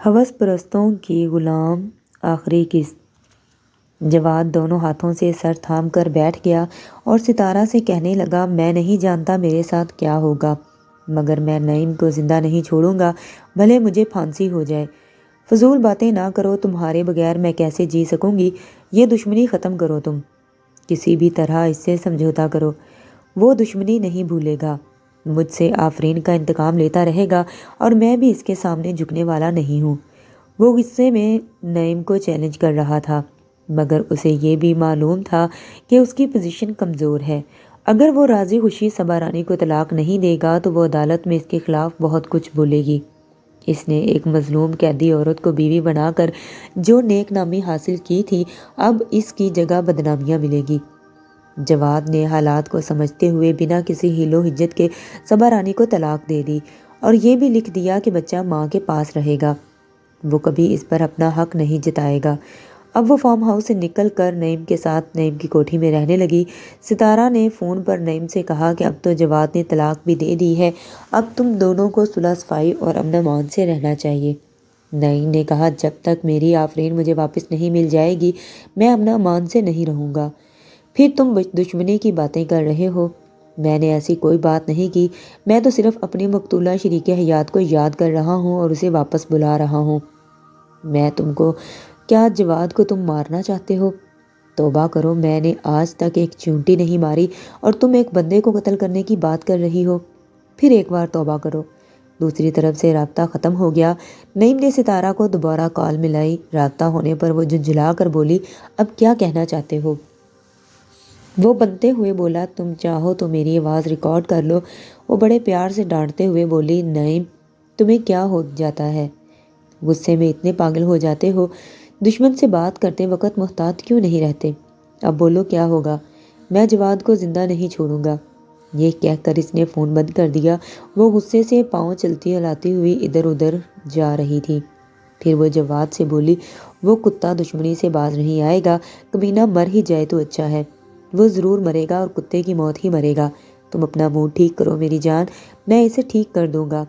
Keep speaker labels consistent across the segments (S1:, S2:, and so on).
S1: ہوس پرستوں کی غلام آخری قسط۔ جواد دونوں ہاتھوں سے سر تھام کر بیٹھ گیا اور ستارہ سے کہنے لگا، میں نہیں جانتا میرے ساتھ کیا ہوگا، مگر میں نعیم کو زندہ نہیں چھوڑوں گا، بھلے مجھے پھانسی ہو جائے۔ فضول باتیں نہ کرو، تمہارے بغیر میں کیسے جی سکوں گی؟ یہ دشمنی ختم کرو، تم کسی بھی طرح اس سے سمجھوتا کرو۔ وہ دشمنی نہیں بھولے گا، مجھ سے آفرین کا انتقام لیتا رہے گا اور میں بھی اس کے سامنے جھکنے والا نہیں ہوں۔ وہ غصے میں نعیم کو چیلنج کر رہا تھا، مگر اسے یہ بھی معلوم تھا کہ اس کی پوزیشن کمزور ہے۔ اگر وہ راضی خوشی صبا رانی کو طلاق نہیں دے گا تو وہ عدالت میں اس کے خلاف بہت کچھ بولے گی۔ اس نے ایک مظلوم قیدی عورت کو بیوی بنا کر جو نیک نامی حاصل کی تھی، اب اس کی جگہ بدنامیاں ملے گی۔ جواد نے حالات کو سمجھتے ہوئے بنا کسی حیل و حجت کے صبا رانی کو طلاق دے دی اور یہ بھی لکھ دیا کہ بچہ ماں کے پاس رہے گا، وہ کبھی اس پر اپنا حق نہیں جتائے گا۔ اب وہ فارم ہاؤس سے نکل کر نعیم کے ساتھ نعیم کی کوٹھی میں رہنے لگی۔ ستارہ نے فون پر نعیم سے کہا کہ اب تو جواد نے طلاق بھی دے دی ہے، اب تم دونوں کو صلح صفائی اور امن امان سے رہنا چاہیے۔ نعیم نے کہا، جب تک میری آفرین مجھے واپس نہیں مل جائے گی میں امن امان سے نہیں رہوں گا۔ پھر تم دشمنی کی باتیں کر رہے ہو، میں نے ایسی کوئی بات نہیں کی، میں تو صرف اپنی مقتولہ شریک حیات کو یاد کر رہا ہوں اور اسے واپس بلا رہا ہوں۔ میں تم کو کیا جواد کو تم مارنا چاہتے ہو؟ توبہ کرو، میں نے آج تک ایک چونٹی نہیں ماری اور تم ایک بندے کو قتل کرنے کی بات کر رہی ہو۔ پھر ایک بار توبہ کرو۔ دوسری طرف سے رابطہ ختم ہو گیا۔ نعیم نے ستارہ کو دوبارہ کال ملائی۔ رابطہ ہونے پر وہ جھنجھلا کر بولی، اب کیا کہنا چاہتے ہو؟ وہ بنتے ہوئے بولا، تم چاہو تو میری آواز ریکارڈ کر لو۔ وہ بڑے پیار سے ڈانٹتے ہوئے بولی، نعیم تمہیں کیا ہو جاتا ہے؟ غصے میں اتنے پاگل ہو جاتے ہو؟ دشمن سے بات کرتے وقت محتاط کیوں نہیں رہتے؟ اب بولو کیا ہوگا؟ میں جواد کو زندہ نہیں چھوڑوں گا۔ یہ کہہ کر اس نے فون بند کر دیا۔ وہ غصے سے پاؤں چلتی ہلاتی ہوئی ادھر ادھر جا رہی تھی۔ پھر وہ جواد سے بولی، وہ کتا دشمنی سے باز نہیں آئے گا، کمینہ مر ہی جائے تو اچھا ہے۔ وہ ضرور مرے گا اور کتے کی موت ہی مرے گا۔ تم اپنا موڈ ٹھیک کرو میری جان، میں اسے ٹھیک کر دوں گا۔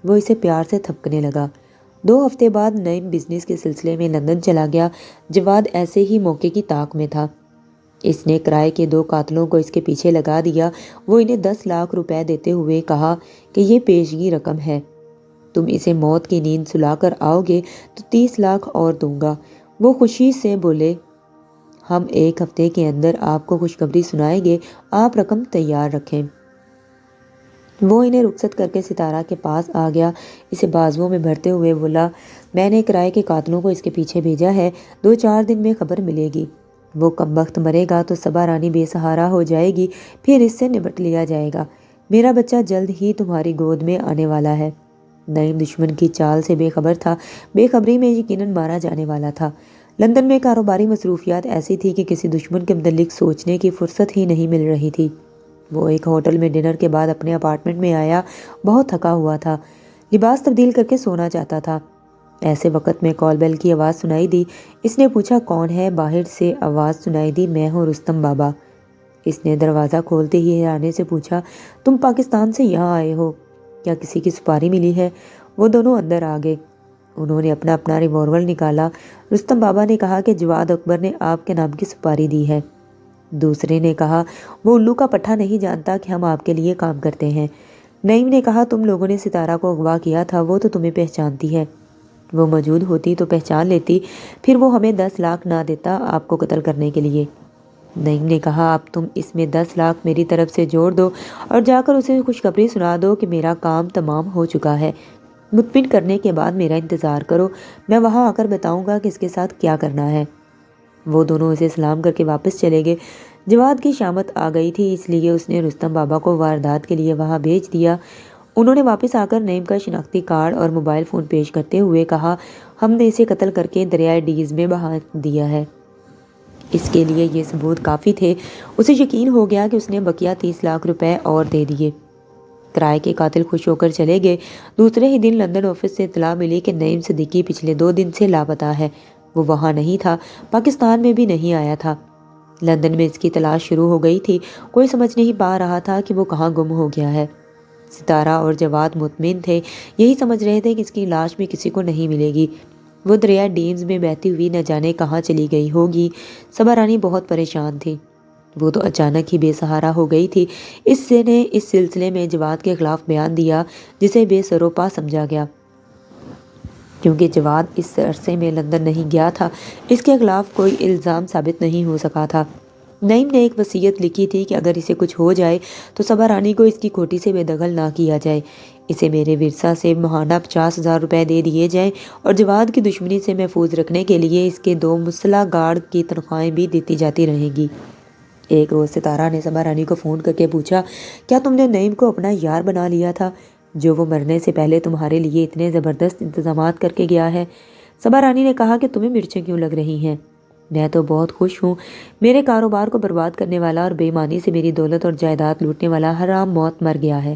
S1: وہ اسے پیار سے تھپکنے لگا۔ 2 ہفتے بعد نعیم بزنس کے سلسلے میں لندن چلا گیا۔ جواد ایسے ہی موقع کی طاق میں تھا۔ اس نے کرائے کے 2 قاتلوں کو اس کے پیچھے لگا دیا۔ وہ انہیں 10 لاکھ روپے دیتے ہوئے کہا کہ یہ پیشگی رقم ہے، تم اسے موت کی نیند سلا کر آؤ گے تو 30 لاکھ اور دوں گا۔ وہ خوشی سے بولے، ہم 1 ہفتے کے اندر آپ کو خوشخبری سنائیں گے، آپ رقم تیار رکھیں۔ وہ انہیں رخصت کر کے ستارہ کے پاس آ گیا، اسے بازوؤں میں بھرتے ہوئے بولا، میں نے کرائے کے قاتلوں کو اس کے پیچھے بھیجا ہے، 2-4 دن میں خبر ملے گی۔ وہ کم وقت مرے گا تو صبا رانی بے سہارا ہو جائے گی، پھر اس سے نمٹ لیا جائے گا۔ میرا بچہ جلد ہی تمہاری گود میں آنے والا ہے۔ نعیم دشمن کی چال سے بے خبر تھا، بے خبری میں یقیناً مارا جانے والا تھا۔ لندن میں کاروباری مصروفیات ایسی تھی کہ کسی دشمن کے متعلق سوچنے کی فرصت ہی نہیں مل رہی تھی۔ وہ ایک ہوٹل میں ڈنر کے بعد اپنے اپارٹمنٹ میں آیا، بہت تھکا ہوا تھا، لباس تبدیل کر کے سونا چاہتا تھا۔ ایسے وقت میں کال بیل کی آواز سنائی دی۔ اس نے پوچھا، کون ہے؟ باہر سے آواز سنائی دی، میں ہوں رستم بابا۔ اس نے دروازہ کھولتے ہی حیرانے سے پوچھا، تم پاکستان سے یہاں آئے ہو، کیا کسی کی سپاری ملی ہے؟ وہ دونوں اندر آ گئے۔ انہوں نے اپنا ریوالور نکالا۔ رستم بابا نے کہا کہ جواد اکبر نے آپ کے نام کی سپاری دی ہے۔ دوسرے نے کہا، وہ الو کا پٹھا نہیں جانتا کہ ہم آپ کے لیے کام کرتے ہیں۔ نعیم نے کہا، تم لوگوں نے ستارہ کو اغوا کیا تھا، وہ تو تمہیں پہچانتی ہے، وہ موجود ہوتی تو پہچان لیتی، پھر وہ ہمیں 10 لاکھ نہ دیتا آپ کو قتل کرنے کے لیے۔ نعیم نے کہا، اب تم اس میں 10 لاکھ میری طرف سے جوڑ دو اور جا کر اسے خوشخبری سنا دو کہ میرا کام تمام ہو چکا ہے۔ مطمئن کرنے کے بعد میرا انتظار کرو، میں وہاں آ کر بتاؤں گا کہ اس کے ساتھ کیا کرنا ہے۔ وہ دونوں اسے سلام کر کے واپس چلے گئے۔ جواد کی شامت آ گئی تھی، اس لیے اس نے رستم بابا کو واردات کے لیے وہاں بھیج دیا۔ انہوں نے واپس آ کر نعیم کا شناختی کارڈ اور موبائل فون پیش کرتے ہوئے کہا، ہم نے اسے قتل کر کے دریائے ڈیز میں بہا دیا ہے۔ اس کے لیے یہ ثبوت کافی تھے۔ اسے یقین ہو گیا کہ اس نے بقیہ 30 لاکھ روپے اور دے دیے۔ کرائے کے قاتل خوش ہو کر چلے گئے۔ دوسرے ہی دن لندن آفس سے اطلاع ملی کہ نعیم صدیقی پچھلے 2 دن سے لاپتہ ہے۔ وہ وہاں نہیں تھا، پاکستان میں بھی نہیں آیا تھا۔ لندن میں اس کی تلاش شروع ہو گئی تھی، کوئی سمجھ نہیں پا رہا تھا کہ وہ کہاں گم ہو گیا ہے۔ ستارہ اور جواد مطمئن تھے، یہی سمجھ رہے تھے کہ اس کی لاش بھی کسی کو نہیں ملے گی۔ وہ دریا ڈیمز میں بہتی ہوئی نہ جانے کہاں چلی گئی ہوگی۔ صبا رانی بہت پریشان تھی، وہ تو اچانک ہی بے سہارا ہو گئی تھی۔ اس نے اس سلسلے میں جواد کے خلاف بیان دیا جسے بے سروپا سمجھا گیا، کیونکہ جواد اس عرصے میں لندن نہیں گیا تھا، اس کے خلاف کوئی الزام ثابت نہیں ہو سکا تھا۔ نعیم نے ایک وصیت لکھی تھی کہ اگر اسے کچھ ہو جائے تو صبا رانی کو اس کی کوٹھی سے بے دخل نہ کیا جائے، اسے میرے ورثہ سے ماہانہ 50,000 روپے دے دیے جائیں اور جواد کی دشمنی سے محفوظ رکھنے کے لیے اس کے 2 مسلح گارڈ کی تنخواہیں بھی دیتی جاتی رہیں گی۔ ایک روز ستارہ نے صبا رانی کو فون کر کے پوچھا، کیا تم نے نعیم کو اپنا یار بنا لیا تھا جو وہ مرنے سے پہلے تمہارے لیے اتنے زبردست انتظامات کر کے گیا ہے؟ صبا رانی نے کہا کہ تمہیں مرچیں کیوں لگ رہی ہیں؟ میں تو بہت خوش ہوں۔ میرے کاروبار کو برباد کرنے والا اور بے ایمانی سے میری دولت اور جائیداد لوٹنے والا حرام موت مر گیا ہے۔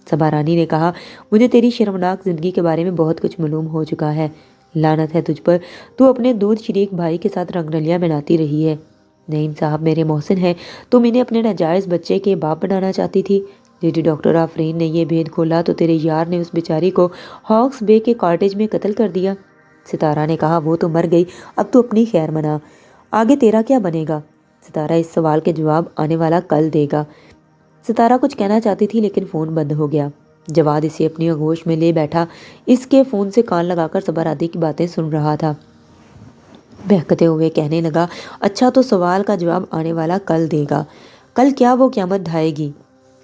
S1: صبا رانی نے کہا، مجھے تیری شرمناک زندگی کے بارے میں بہت کچھ معلوم ہو چکا ہے۔ لعنت ہے تجھ پر، تو اپنے دودھ شریک بھائی کے ساتھ رنگرلیاں بناتی رہی ہے۔ نعیم صاحب میرے محسن ہیں، تم انہیں اپنے ناجائز بچے کے باپ بنانا چاہتی تھی۔ لیڈی ڈاکٹر آفرین نے یہ بھید کھولا تو تیرے یار نے اس بیچاری کو ہاکس بے کے کاٹیج میں قتل کر دیا۔ ستارہ نے کہا، وہ تو مر گئی، اب تو اپنی خیر منا، آگے تیرا کیا بنے گا؟ ستارہ اس سوال کے جواب آنے والا کل دے گا۔ ستارہ کچھ کہنا چاہتی تھی لیکن فون بند ہو گیا۔ جواد اسے اپنی آغوش میں لے بیٹھا، اس کے فون سے کان لگا کر صبا رانی کی باتیں سن رہا تھا۔ بہکتے ہوئے کہنے لگا، اچھا تو سوال کا جواب آنے والا کل دے گا۔ کل کیا وہ قیامت ڈھائے گی؟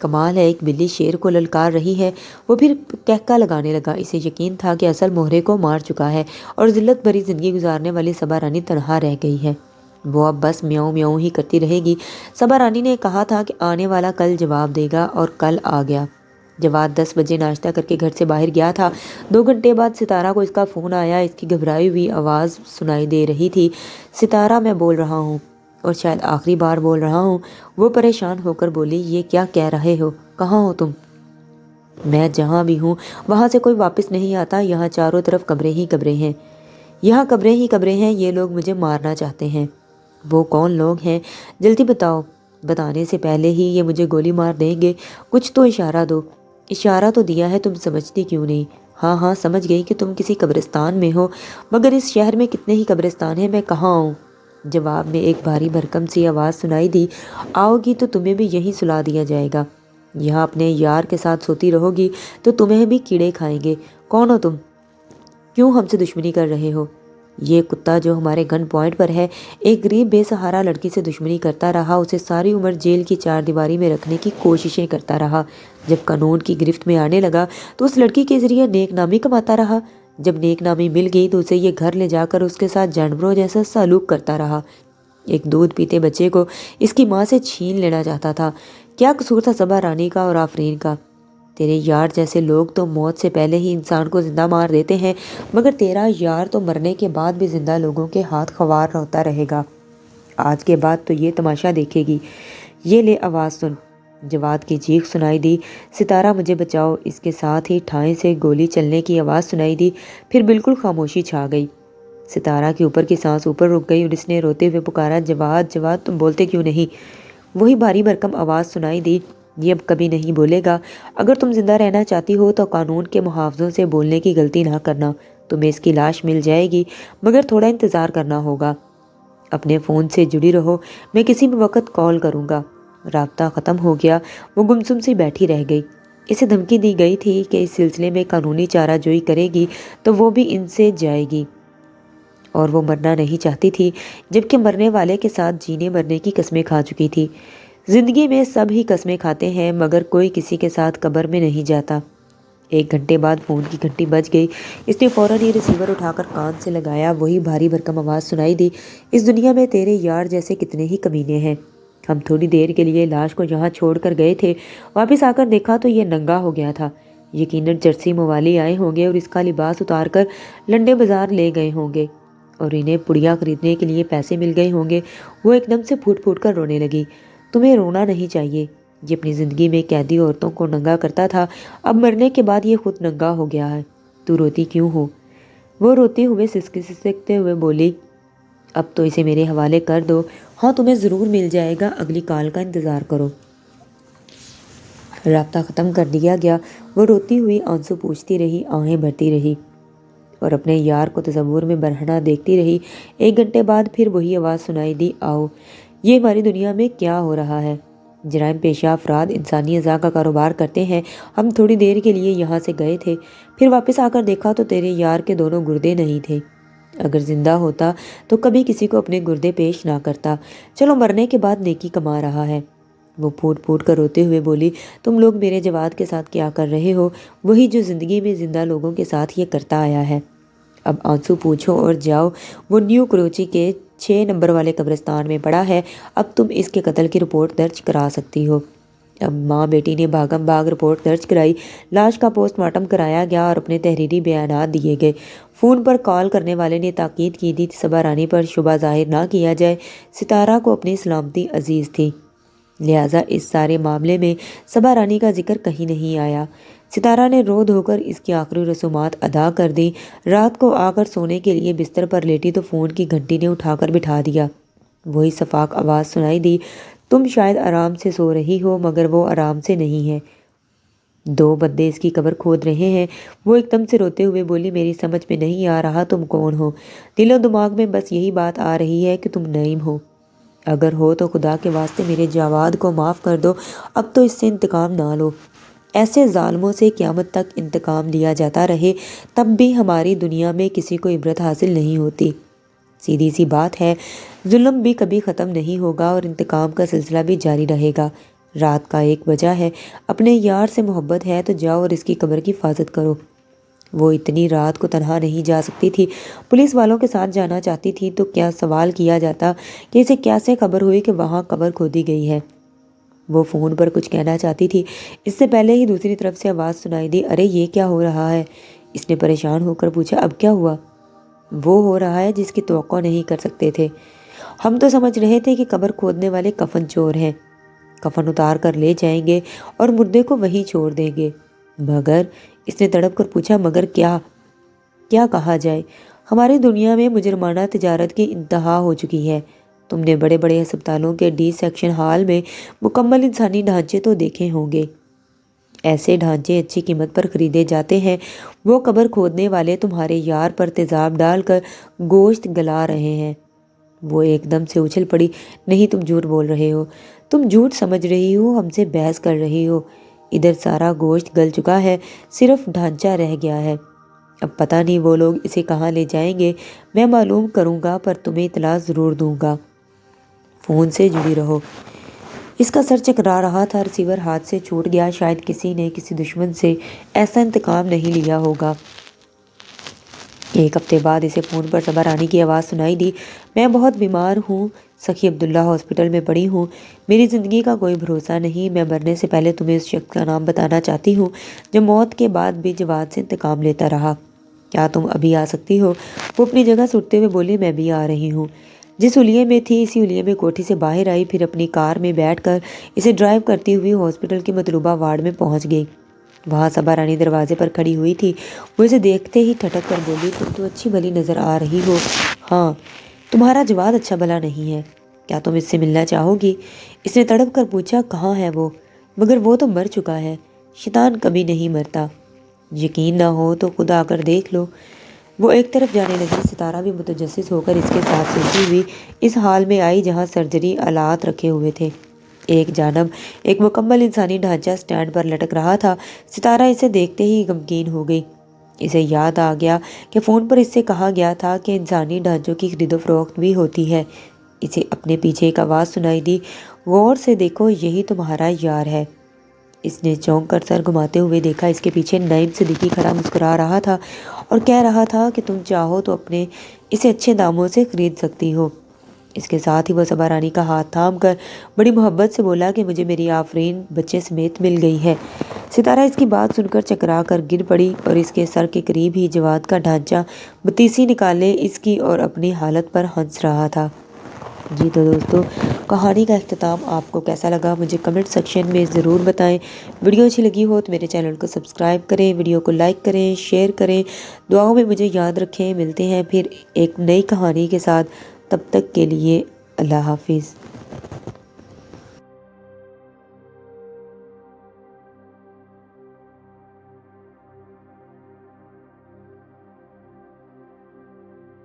S1: کمال ہے، ایک بلی شیر کو للکار رہی ہے۔ وہ پھر کہکا لگانے لگا۔ اسے یقین تھا کہ اصل مہرے کو مار چکا ہے اور ذلت بھری زندگی گزارنے والی صبا رانی تنہا رہ گئی ہے۔ وہ اب بس میاؤں میاؤں ہی کرتی رہے گی۔ صبا رانی نے کہا تھا کہ آنے والا کل جواب دے گا، اور کل آ گیا۔ جواد 10 بجے ناشتہ کر کے گھر سے باہر گیا تھا۔ 2 گھنٹے بعد ستارہ کو اس کا فون آیا۔ اس کی گھبرائی ہوئی آواز سنائی دے رہی تھی، ستارہ میں بول رہا ہوں، اور شاید آخری بار بول رہا ہوں۔ وہ پریشان ہو کر بولی، یہ کیا کہہ رہے ہو؟ کہاں ہو تم؟ میں جہاں بھی ہوں وہاں سے کوئی واپس نہیں آتا، یہاں چاروں طرف قبریں ہی قبریں ہیں، یہاں قبریں ہی قبریں ہیں، یہ لوگ مجھے مارنا چاہتے ہیں۔ وہ کون لوگ ہیں؟ جلدی بتاؤ، بتانے سے پہلے ہی یہ مجھے گولی مار دیں گے، کچھ تو اشارہ دو۔ اشارہ تو دیا ہے، تم سمجھتی کیوں نہیں؟ ہاں ہاں سمجھ گئی کہ تم کسی قبرستان میں ہو، مگر اس شہر میں کتنے ہی قبرستان ہیں، میں کہاں آؤں؟ جواب میں ایک بھاری بھرکم سی آواز سنائی دی، آؤ گی تو تمہیں بھی یہیں سلا دیا جائے گا، یہاں اپنے یار کے ساتھ سوتی رہو گی تو تمہیں بھی کیڑے کھائیں گے۔ کون ہو تم؟ کیوں ہم سے دشمنی کر رہے ہو؟ یہ کتا جو ہمارے گن پوائنٹ پر ہے ایک غریب بے سہارا لڑکی سے دشمنی کرتا رہا، اسے ساری عمر جیل کی 4 دیواری میں رکھنے کی کوششیں کرتا رہا۔ جب قانون کی گرفت میں آنے لگا تو اس لڑکی کے ذریعے نیک نامی کماتا رہا، جب نیک نامی مل گئی تو اسے یہ گھر لے جا کر اس کے ساتھ جانوروں جیسا سلوک کرتا رہا۔ ایک دودھ پیتے بچے کو اس کی ماں سے چھین لینا چاہتا تھا۔ کیا قصور تھا صبا رانی کا اور آفرین کا؟ تیرے یار جیسے لوگ تو موت سے پہلے ہی انسان کو زندہ مار دیتے ہیں، مگر تیرا یار تو مرنے کے بعد بھی زندہ لوگوں کے ہاتھ خوار ہوتا رہے گا۔ آج کے بعد تو یہ تماشا دیکھے گی۔ یہ لے آواز سن۔ جواد کی چیخ سنائی دی، ستارہ مجھے بچاؤ۔ اس کے ساتھ ہی ٹھائیں سے گولی چلنے کی آواز سنائی دی، پھر بالکل خاموشی چھا گئی۔ ستارہ کے اوپر کی سانس اوپر رک گئی اور اس نے روتے ہوئے پکارا، جواد جواد تم بولتے کیوں نہیں؟ وہی بھاری بھرکم آواز سنائی دی، یہ اب کبھی نہیں بولے گا۔ اگر تم زندہ رہنا چاہتی ہو تو قانون کے محافظوں سے بولنے کی غلطی نہ کرنا، تمہیں اس کی لاش مل جائے گی، مگر تھوڑا انتظار کرنا ہوگا۔ اپنے فون سے جڑی رہو، میں کسی بھی وقت کال کروں گا۔ رابطہ ختم ہو گیا۔ وہ گمسم سی بیٹھی رہ گئی۔ اسے دھمکی دی گئی تھی کہ اس سلسلے میں قانونی چارہ جوئی کرے گی تو وہ بھی ان سے جائے گی، اور وہ مرنا نہیں چاہتی تھی، جبکہ مرنے والے کے ساتھ جینے مرنے کی قسمیں کھا چکی تھی۔ زندگی میں سب ہی قسمیں کھاتے ہیں، مگر کوئی کسی کے ساتھ قبر میں نہیں جاتا۔ 1 گھنٹے بعد فون کی گھنٹی بج گئی۔ اس نے فوراً ہی ریسیور اٹھا کر کان سے لگایا۔ وہی بھاری بھرکم آواز سنائی دی، اس دنیا میں تیرے یار جیسے کتنے ہی کمینے ہیں۔ ہم تھوڑی دیر کے لیے لاش کو یہاں چھوڑ کر گئے تھے، واپس آ کر دیکھا تو یہ ننگا ہو گیا تھا۔ یقیناً جرسی موالی آئے ہوں گے اور اس کا لباس اتار کر لنڈے بازار لے گئے ہوں گے، اور انہیں پڑیا خریدنے کے لیے پیسے مل گئے ہوں گے۔ وہ ایک دم سے پھوٹ پھوٹ کر رونے لگی۔ تمہیں رونا نہیں چاہیے، یہ اپنی زندگی میں قیدی عورتوں کو ننگا کرتا تھا، اب مرنے کے بعد یہ خود ننگا ہو گیا ہے۔ تو روتی کیوں ہو؟ وہ روتے ہوئے سسکتے ہوئے بولی، اب تو اسے میرے حوالے کر دو۔ ہاں تمہیں ضرور مل جائے گا، اگلی کال کا انتظار کرو۔ رابطہ ختم کر دیا گیا۔ وہ روتی ہوئی آنسو پوچھتی رہی، آہیں بھرتی رہی اور اپنے یار کو تصور میں برہنہ دیکھتی رہی۔ 1 گھنٹے بعد پھر وہی آواز سنائی دی، آؤ، یہ ہماری دنیا میں کیا ہو رہا ہے؟ جرائم پیشہ افراد انسانی اعضاء کا کاروبار کرتے ہیں۔ ہم تھوڑی دیر کے لیے یہاں سے گئے تھے، پھر واپس آ کر دیکھا تو تیرے یار کے دونوں گردے نہیں تھے۔ اگر زندہ ہوتا تو کبھی کسی کو اپنے گردے پیش نہ کرتا۔ چلو، مرنے کے بعد نیکی کما رہا ہے۔ وہ پھوٹ پھوٹ کر روتے ہوئے بولی، تم لوگ میرے جواد کے ساتھ کیا کر رہے ہو؟ وہی جو زندگی میں زندہ لوگوں کے ساتھ یہ کرتا آیا ہے۔ اب آنسو پوچھو اور جاؤ، وہ نیو کروچی کے 6 نمبر والے قبرستان میں پڑا ہے۔ اب تم اس کے قتل کی رپورٹ درج کرا سکتی ہو۔ اب ماں بیٹی نے بھاگم بھاگ رپورٹ درج کرائی۔ لاش کا پوسٹ مارٹم کرایا گیا اور اپنے تحریری بیانات دیے گئے۔ فون پر کال کرنے والے نے تاکید کی تھی صبا رانی پر شبہ ظاہر نہ کیا جائے۔ ستارہ کو اپنی سلامتی عزیز تھی، لہٰذا اس سارے معاملے میں صبا رانی کا ذکر کہیں نہیں آیا۔ ستارہ نے رو دھو کر اس کی آخری رسومات ادا کر دی۔ رات کو آ کر سونے کے لیے بستر پر لیٹی تو فون کی گھنٹی نے اٹھا کر بٹھا دیا۔ وہی صفاق آواز سنائی دی، تم شاید آرام سے سو رہی ہو مگر وہ آرام سے نہیں ہے، 2 بندے اس کی قبر کھود رہے ہیں۔ وہ ایک دم سے روتے ہوئے بولی، میری سمجھ میں نہیں آ رہا تم کون ہو؟ دل و دماغ میں بس یہی بات آ رہی ہے کہ تم نعیم ہو۔ اگر ہو تو خدا کے واسطے میرے جواد کو معاف کر دو، اب تو اس سے انتقام نہ لو۔ ایسے ظالموں سے قیامت تک انتقام لیا جاتا رہے تب بھی ہماری دنیا میں کسی کو عبرت حاصل نہیں ہوتی۔ سیدھی سی بات ہے، ظلم بھی کبھی ختم نہیں ہوگا اور انتقام کا سلسلہ بھی جاری رہے گا۔ رات کا 1 بجا ہے، اپنے یار سے محبت ہے تو جاؤ اور اس کی قبر کی حفاظت کرو۔ وہ اتنی رات کو تنہا نہیں جا سکتی تھی، پولیس والوں کے ساتھ جانا چاہتی تھی تو کیا سوال کیا جاتا کہ اسے کیسے خبر ہوئی کہ وہاں قبر کھودی گئی ہے۔ وہ فون پر کچھ کہنا چاہتی تھی، اس سے پہلے ہی دوسری طرف سے آواز سنائی دی، ارے یہ کیا ہو رہا ہے؟ اس نے پریشان ہو کر پوچھا، اب کیا ہوا؟ وہ ہو رہا ہے جس کی توقع نہیں کر سکتے تھے۔ ہم تو سمجھ رہے تھے کہ قبر کھودنے والے کفن چور ہیں، کفن اتار کر لے جائیں گے اور مردے کو وہیں چھوڑ دیں گے، مگر اس نے تڑپ کر پوچھا، مگر کیا کہا جائے؟ ہماری دنیا میں مجرمانہ تجارت کی انتہا ہو چکی ہے۔ تم نے بڑے بڑے ہسپتالوں کے ڈی سیکشن ہال میں مکمل انسانی ڈھانچے تو دیکھے ہوں گے۔ ایسے ڈھانچے اچھی قیمت پر خریدے جاتے ہیں۔ وہ قبر کھودنے والے تمہارے یار پر تیزاب ڈال کر گوشت گلا رہے ہیں۔ وہ ایک دم سے اچھل پڑی، نہیں، تم جھوٹ بول رہے ہو، تم جھوٹ سمجھ رہی ہو، ہم سے بحث کر رہی ہو۔ ادھر سارا گوشت گل چکا ہے، صرف ڈھانچہ رہ گیا ہے۔ اب پتہ نہیں وہ لوگ اسے کہاں لے جائیں گے، میں معلوم کروں گا پر تمہیں اطلاع ضرور دوں گا۔ فون سے جڑی رہو۔ اس کا سر چکرا رہا تھا، ریسیور ہاتھ سے چھوٹ گیا۔ شاید کسی نے کسی دشمن سے ایسا انتقام نہیں لیا ہوگا۔ 1 ہفتے بعد اسے فون پر صبا رانی کی آواز سنائی دی، میں بہت بیمار ہوں، سخی عبداللہ ہاسپٹل میں پڑی ہوں، میری زندگی کا کوئی بھروسہ نہیں۔ میں مرنے سے پہلے تمہیں اس شخص کا نام بتانا چاہتی ہوں جو موت کے بعد بھی جواد سے انتقام لیتا رہا۔ کیا تم ابھی آ سکتی ہو؟ وہ اپنی جگہ سے اٹھتے ہوئے بولی، میں بھی آ رہی ہوں۔ جس حلیے میں تھی اسی حلیے میں کوٹھی سے باہر آئی، پھر اپنی کار میں بیٹھ کر اسے ڈرائیو کرتی ہوئی ہاسپٹل کے مطلوبہ وارڈ میں پہنچ گئی۔ وہاں صبا رانی دروازے پر کھڑی ہوئی تھی۔ وہ اسے دیکھتے ہی ٹھٹک کر بولی، تم تو اچھی بھلی نظر آ رہی ہو۔ ہاں، تمہارا جواد اچھا بھلا نہیں ہے، کیا تم اس سے ملنا چاہو گی؟ اس نے تڑپ کر پوچھا، کہاں ہے وہ؟ مگر وہ تو مر چکا ہے، شیطان کبھی نہیں مرتا، یقین نہ ہو تو خود آ کر دیکھ لو۔ وہ ایک طرف جانے لگی، ستارہ بھی متجسس ہو کر اس کے ساتھ چلتی ہوئی اس حال میں آئی جہاں سرجری آلات رکھے ہوئے تھے۔ ایک جانب ایک مکمل انسانی ڈھانچہ سٹینڈ پر لٹک رہا تھا۔ ستارہ اسے دیکھتے ہی غمگین ہو گئی۔ اسے یاد آ گیا کہ فون پر اس سے کہا گیا تھا کہ انسانی ڈھانچوں کی خرید و فروخت بھی ہوتی ہے۔ اسے اپنے پیچھے ایک آواز سنائی دی، غور سے دیکھو، یہی تمہارا یار ہے۔ اس نے چونک کر سر گھماتے ہوئے دیکھا، اس کے پیچھے نعیم صدیقی کھڑا مسکرا رہا تھا اور کہہ رہا تھا کہ تم چاہو تو اسے اچھے داموں سے خرید سکتی ہو۔ اس کے ساتھ ہی وہ صبا رانی کا ہاتھ تھام کر بڑی محبت سے بولا کہ مجھے میری آفرین بچے سمیت مل گئی ہے۔ ستارہ اس کی بات سن کر چکرا کر گر پڑی اور اس کے سر کے قریب ہی جواد کا ڈھانچہ بتیسی نکالے اس کی اور اپنی حالت پر ہنس رہا تھا۔ جی تو دوستو، کہانی کا اختتام آپ کو کیسا لگا مجھے کمنٹ سیکشن میں ضرور بتائیں۔ ویڈیو اچھی لگی ہو تو میرے چینل کو سبسکرائب کریں، ویڈیو کو لائک کریں، شیئر کریں، دعاؤں میں مجھے یاد رکھیں۔ ملتے ہیں پھر ایک نئی کہانی کے ساتھ، تب تک کے لیے اللہ حافظ۔